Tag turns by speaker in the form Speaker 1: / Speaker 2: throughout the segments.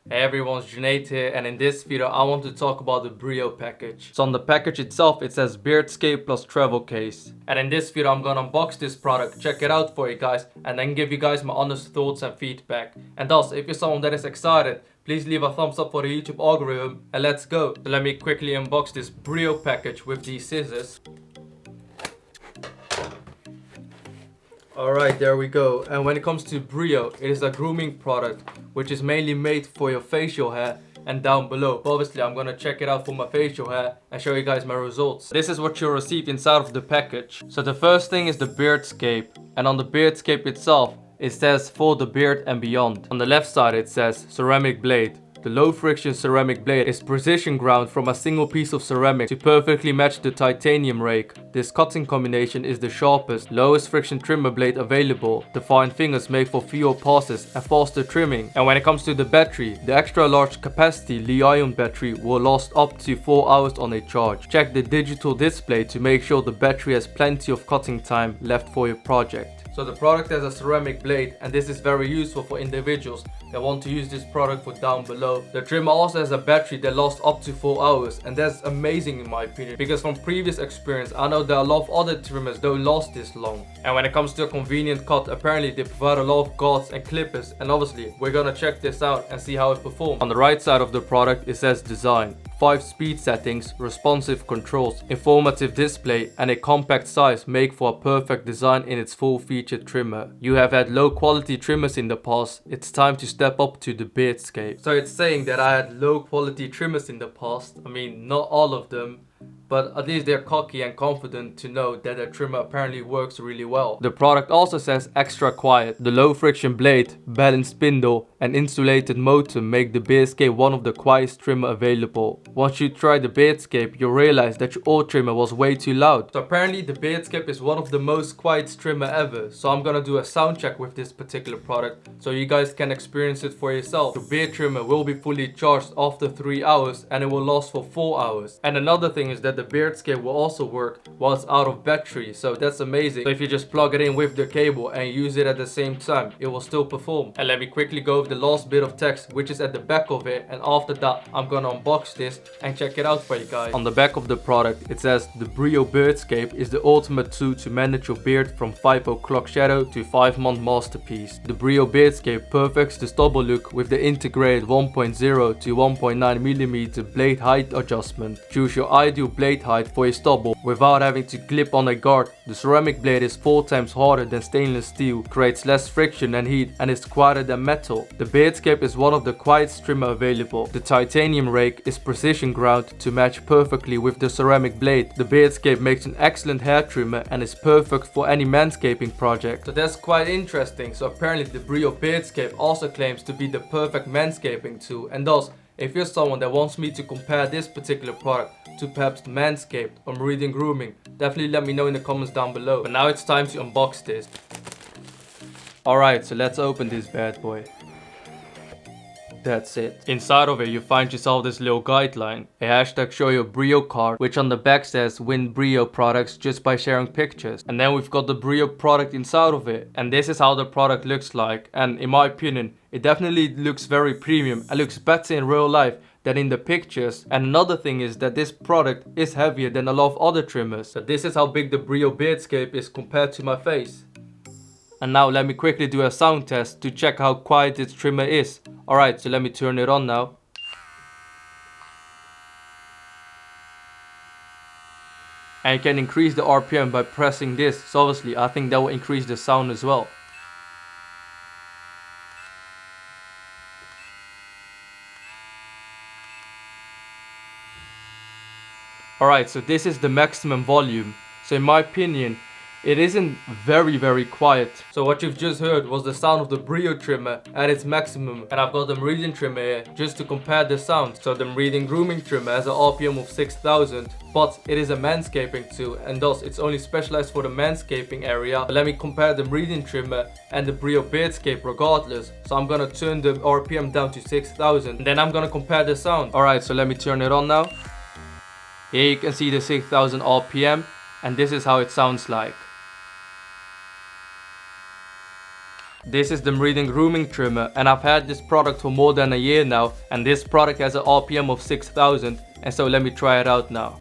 Speaker 1: Hey everyone, it's Junaid here, and in this video I want to talk about the Brio package. So on the package itself it says Beardscape plus travel case. And in this video I'm gonna unbox this product, check it out for you guys, and then give you guys my honest thoughts and feedback. And also, if you're someone that is excited, please leave a thumbs up for the YouTube algorithm, and let's go. So let me quickly unbox this Brio package with these scissors. Alright, there we go. And when it comes to Brio, it is a grooming product which is mainly made for your facial hair and down below. But obviously I'm gonna check it out for my facial hair and show you guys my results. This is what you'll receive inside of the package. So the first thing is the Beardscape, and on the Beardscape itself it says for the beard and beyond. On the left side it says ceramic blade. The low friction ceramic blade is precision ground from a single piece of ceramic to perfectly match the titanium rake. This cutting combination is the sharpest, lowest friction trimmer blade available. The fine fingers make for fewer passes and faster trimming. And when it comes to the battery, the extra large capacity Li-ion battery will last up to 4 hours on a charge. Check the digital display to make sure the battery has plenty of cutting time left for your project. So the product has a ceramic blade, and this is very useful for individuals that want to use this product for down below. The trimmer also has a battery that lasts up to 4 hours, and that's amazing in my opinion, because from previous experience I know that a lot of other trimmers don't last this long. And when it comes to a convenient cut, apparently they provide a lot of guards and clippers, and obviously we're gonna check this out and see how it performs. On the right side of the product it says design. 5 speed settings, responsive controls, informative display, and a compact size make for a perfect design in its full featured trimmer. You have had low quality trimmers in the past, it's time to step up to the Beardscape. So it's saying that I had low quality trimmers in the past. I mean, not all of them, but at least they're cocky and confident to know that their trimmer apparently works really well. The product also says extra quiet. The low friction blade, balanced spindle, and insulated motor make the Beardscape one of the quietest trimmer available. Once you try the Beardscape, you'll realize that your old trimmer was way too loud. So apparently the Beardscape is one of the most quiet trimmer ever. So I'm gonna do a sound check with this particular product so you guys can experience it for yourself. The beard trimmer will be fully charged after 3 hours, and it will last for 4 hours. And another thing is that the Beardscape will also work while it's out of battery, so that's amazing. So if you just plug it in with the cable and use it at the same time, it will still perform. And let me quickly go over the last bit of text which is at the back of it, and after that I'm gonna unbox this and check it out for you guys. On the back of the product it says the Brio Beardscape is the ultimate tool to manage your beard from 5 o'clock shadow to 5-month masterpiece. The Brio Beardscape perfects the stubble look with the integrated 1.0 to 1.9mm blade height adjustment. Choose your ideal blade height for a stubble without having to clip on a guard. The ceramic blade is 4 times harder than stainless steel, creates less friction and heat, and is quieter than metal. The Beardscape is one of the quietest trimmer available. The titanium rake is precision ground to match perfectly with the ceramic blade. The Beardscape makes an excellent hair trimmer and is perfect for any manscaping project. So that's quite interesting. So apparently the Brio Beardscape also claims to be the perfect manscaping tool, and thus if you're someone that wants me to compare this particular product to perhaps Manscaped or Meridian Grooming, definitely let me know in the comments down below. But now it's time to unbox this. Alright, so let's open this bad boy. That's it. Inside of it you find yourself this little guideline, a hashtag show your Brio card, which on the back says win Brio products just by sharing pictures. And then we've got the Brio product inside of it, and this is how the product looks like. And in my opinion it definitely looks very premium and looks better in real life than in the pictures. And another thing is that this product is heavier than a lot of other trimmers. So this is how big the Brio Beardscape is compared to my face. And now let me quickly do a sound test to check how quiet this trimmer is. Alright, so let me turn it on now. And you can increase the RPM by pressing this, so obviously I think that will increase the sound as well. Alright, so this is the maximum volume. So in my opinion, it isn't very quiet. So what you've just heard was the sound of the Brio trimmer at its maximum. And I've got the Meridian trimmer here just to compare the sound. So the Meridian grooming trimmer has an RPM of 6000, but it is a manscaping tool, and thus it's only specialized for the manscaping area. But let me compare the Meridian trimmer and the Brio Beardscape regardless. So I'm gonna turn the RPM down to 6000, and then I'm gonna compare the sound. Alright, so let me turn it on now. Here you can see the 6000 RPM, and this is how it sounds like. this is the Meridian grooming trimmer, and I've had this product for more than a year now, and this product has an RPM of 6000, and so let me try it out now.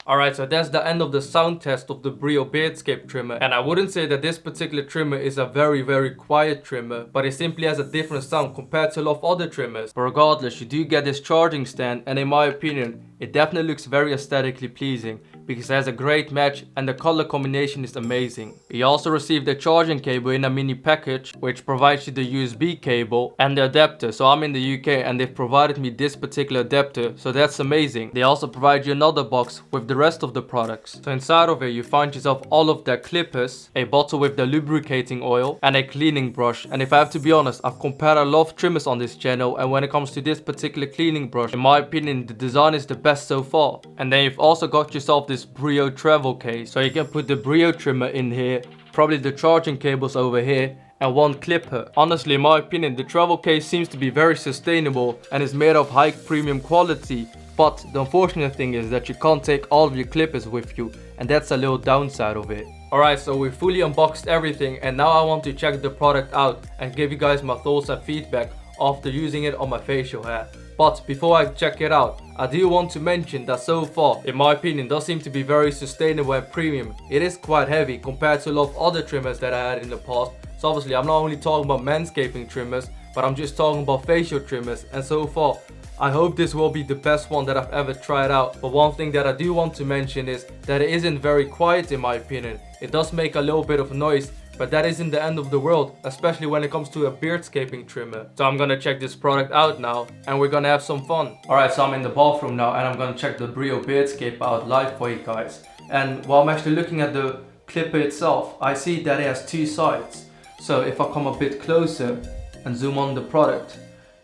Speaker 1: Alright, so that's the end of the sound test of the Brio Beardscape trimmer, and I wouldn't say that this particular trimmer is a very quiet trimmer, but it simply has a different sound compared to a lot of other trimmers. But regardless, you do get this charging stand, and in my opinion, it definitely looks very aesthetically pleasing because it has a great match and the color combination is amazing. You also received a charging cable in a mini package which provides you the USB cable and the adapter. So I'm in the UK and they've provided me this particular adapter, so that's amazing. They also provide you another box with the rest of the products. So inside of it you find yourself all of their clippers, a bottle with the lubricating oil and a cleaning brush. And if I have to be honest, I've compared a lot of trimmers on this channel, and when it comes to this particular cleaning brush, in my opinion the design is the best so far. And then you've also got yourself this Brio travel case, so you can put the Brio trimmer in here, probably the charging cables over here, and one clipper. Honestly, in my opinion, the travel case seems to be very sustainable and is made of high premium quality, but the unfortunate thing is that you can't take all of your clippers with you, and that's a little downside of it. Alright, so we fully unboxed everything, and now I want to check the product out and give you guys my thoughts and feedback after using it on my facial hair. But before I check it out, I do want to mention that so far, in my opinion, does seem to be very sustainable and premium. It is quite heavy compared to a lot of other trimmers that I had in the past. So obviously I'm not only talking about manscaping trimmers, but I'm just talking about facial trimmers. And so far, I hope this will be the best one that I've ever tried out. But one thing that I do want to mention is that it isn't very quiet in my opinion. It does make a little bit of noise, but that isn't the end of the world, especially when it comes to a beardscaping trimmer. So I'm gonna check this product out now, and we're gonna have some fun. Alright, so I'm in the bathroom now, and I'm gonna check the Brio Beardscape out live for you guys. And while I'm actually looking at the clipper itself, I see that it has two sides. So if I come a bit closer and zoom on the product,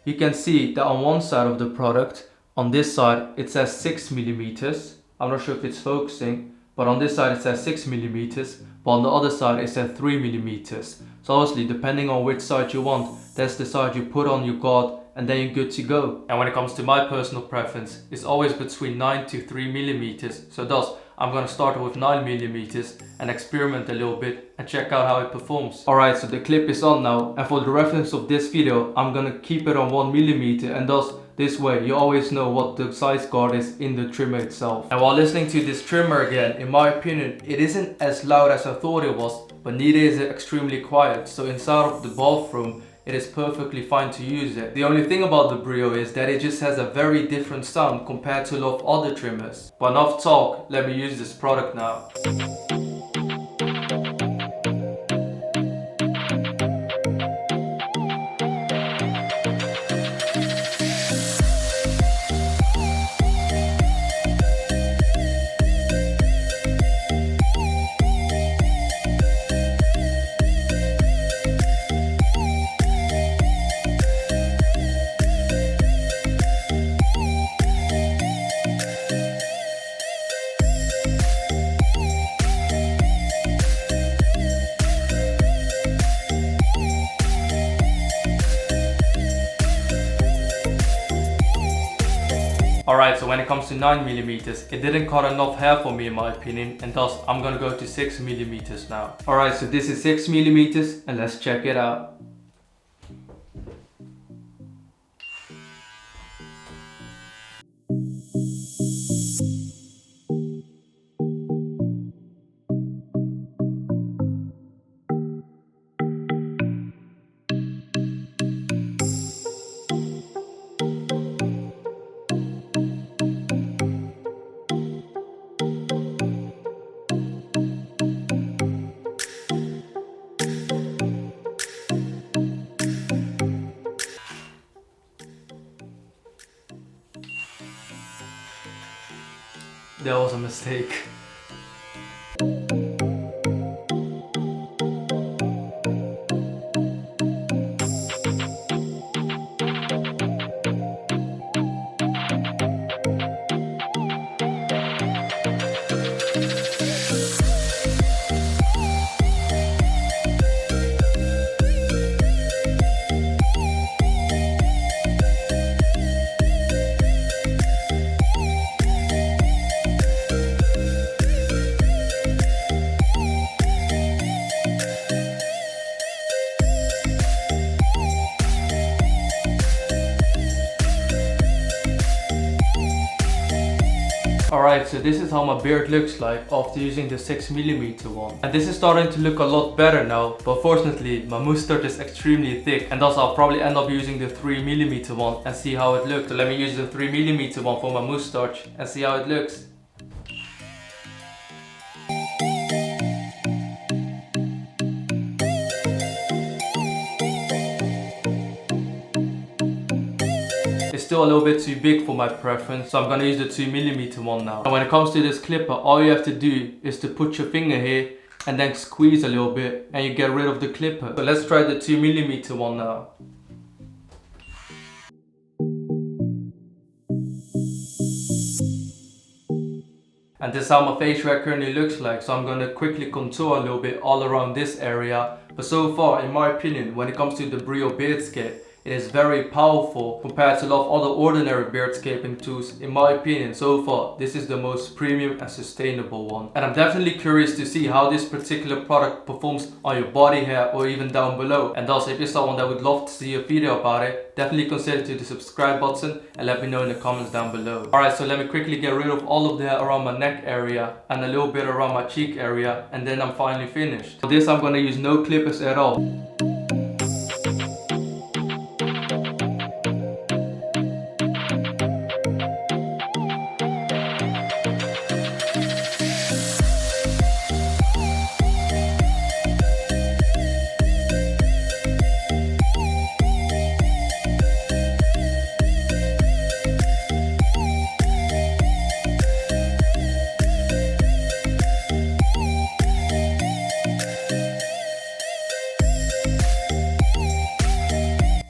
Speaker 1: you can see that on one side of the product, on this side, it says 6mm. I'm not sure if it's focusing, but on this side it says 6mm. But on the other side it says 3mm. So obviously depending on which side you want, that's the side you put on your guard, and then you're good to go. And when it comes to my personal preference, it's always between 9 to 3mm. So thus I'm gonna start with 9mm and experiment a little bit and check out how it performs. Alright, so the clip is on now, and for the reference of this video I'm gonna keep it on 1mm, and thus this way you always know what the size guard is in the trimmer itself. And while listening to this trimmer again, in my opinion it isn't as loud as I thought it was, but neither is it extremely quiet. So inside of the bathroom it is perfectly fine to use it. The only thing about the Brio is that it just has a very different sound compared to a lot of other trimmers. But enough talk, let me use this product now. Alright, so when it comes to 9mm, it didn't cut enough hair for me in my opinion, and thus I'm gonna go to 6mm now. Alright, so this is 6mm, and let's check it out. That was a mistake. Alright, so this is how my beard looks like after using the 6mm one. And this is starting to look a lot better now, but fortunately my moustache is extremely thick, and thus I'll probably end up using the 3mm one and see how it looks. So let me use the 3mm one for my moustache and see how it looks. It's still a little bit too big for my preference, so I'm gonna use the 2mm one now. And when it comes to this clipper, all you have to do is to put your finger here and then squeeze a little bit and you get rid of the clipper. So let's try the 2mm one now. And this is how my facial hair currently looks like, so I'm gonna quickly contour a little bit all around this area. But so far, in my opinion, when it comes to the Brio Beardscape, it is very powerful compared to a lot of other ordinary beardscaping tools. In my opinion, so far, this is the most premium and sustainable one. And I'm definitely curious to see how this particular product performs on your body hair or even down below. And also, if you're someone that would love to see a video about it, definitely consider to the subscribe button and let me know in the comments down below. Alright, so let me quickly get rid of all of the hair around my neck area and a little bit around my cheek area, and then I'm finally finished. For this, I'm gonna use no clippers at all.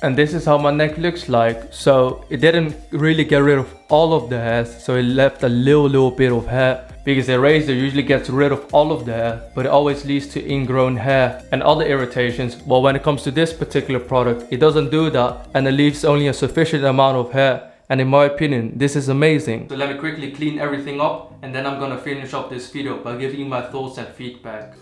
Speaker 1: And this is how my neck looks like. So it didn't really get rid of all of the hairs, so it left a little bit of hair, because a razor usually gets rid of all of the hair, but it always leads to ingrown hair and other irritations. Well, when it comes to this particular product, it doesn't do that, and it leaves only a sufficient amount of hair. And in my opinion, this is amazing. So let me quickly clean everything up, and then I'm gonna finish up this video by giving you my thoughts and feedback.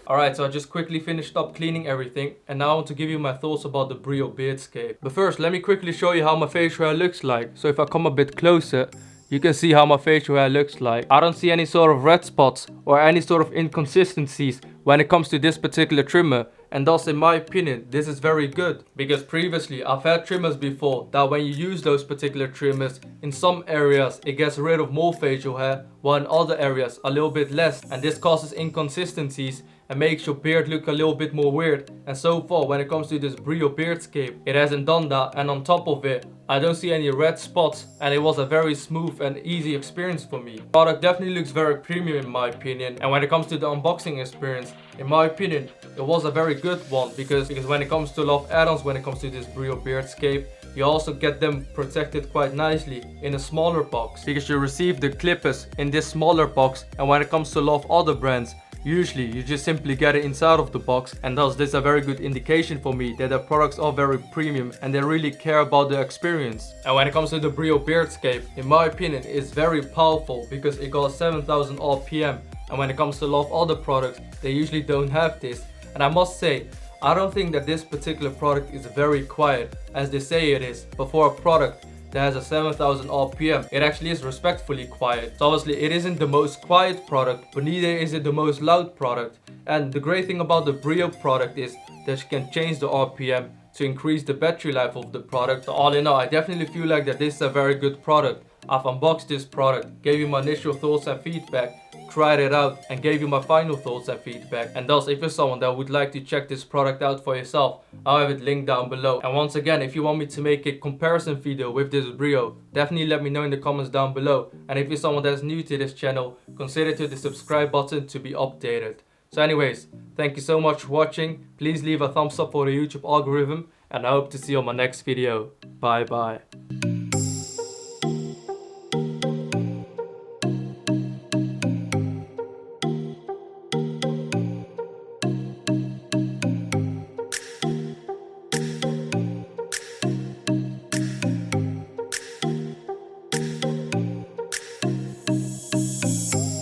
Speaker 1: Alright, so I just quickly finished up cleaning everything, and now I want to give you my thoughts about the Brio Beardscape. But first, let me quickly show you how my facial hair looks like. So if I come a bit closer, you can see how my facial hair looks like. I don't see any sort of red spots or any sort of inconsistencies when it comes to this particular trimmer. And thus, in my opinion, this is very good. Because previously, I've had trimmers before that when you use those particular trimmers, in some areas it gets rid of more facial hair, while in other areas a little bit less. And this causes inconsistencies and makes your beard look a little bit more weird. And so far, when it comes to this Brio Beardscape, it hasn't done that. And on top of it, I don't see any red spots, and it was a very smooth and easy experience for me. The product definitely looks very premium in my opinion. And when it comes to the unboxing experience, in my opinion, it was a very good one, because when it comes to a lot of add-ons when it comes to this Brio Beardscape, you also get them protected quite nicely in a smaller box, because you receive the clippers in this smaller box. And when it comes to a lot of other brands, usually you just simply get it inside of the box, and thus this is a very good indication for me that the products are very premium and they really care about the experience. And when it comes to the Brio Beardscape, in my opinion, it's very powerful because it got 7000 RPM, and when it comes to a lot of other products, they usually don't have this. And I must say, I don't think that this particular product is very quiet as they say it is, but for a product that has a 7000 RPM, it actually is respectfully quiet. So obviously it isn't the most quiet product, but neither is it the most loud product. And the great thing about the Brio product is that you can change the RPM to increase the battery life of the product. So all in all, I definitely feel like that this is a very good product. I've unboxed this product, gave you my initial thoughts and feedback, tried it out and gave you my final thoughts and feedback. And thus, if you're someone that would like to check this product out for yourself, I'll have it linked down below. And once again, if you want me to make a comparison video with this Brio, definitely let me know in the comments down below. And if you're someone that's new to this channel, consider to the subscribe button to be updated. So anyways, thank you so much for watching. Please leave a thumbs up for the YouTube algorithm, and I hope to see you on my next video. Bye bye.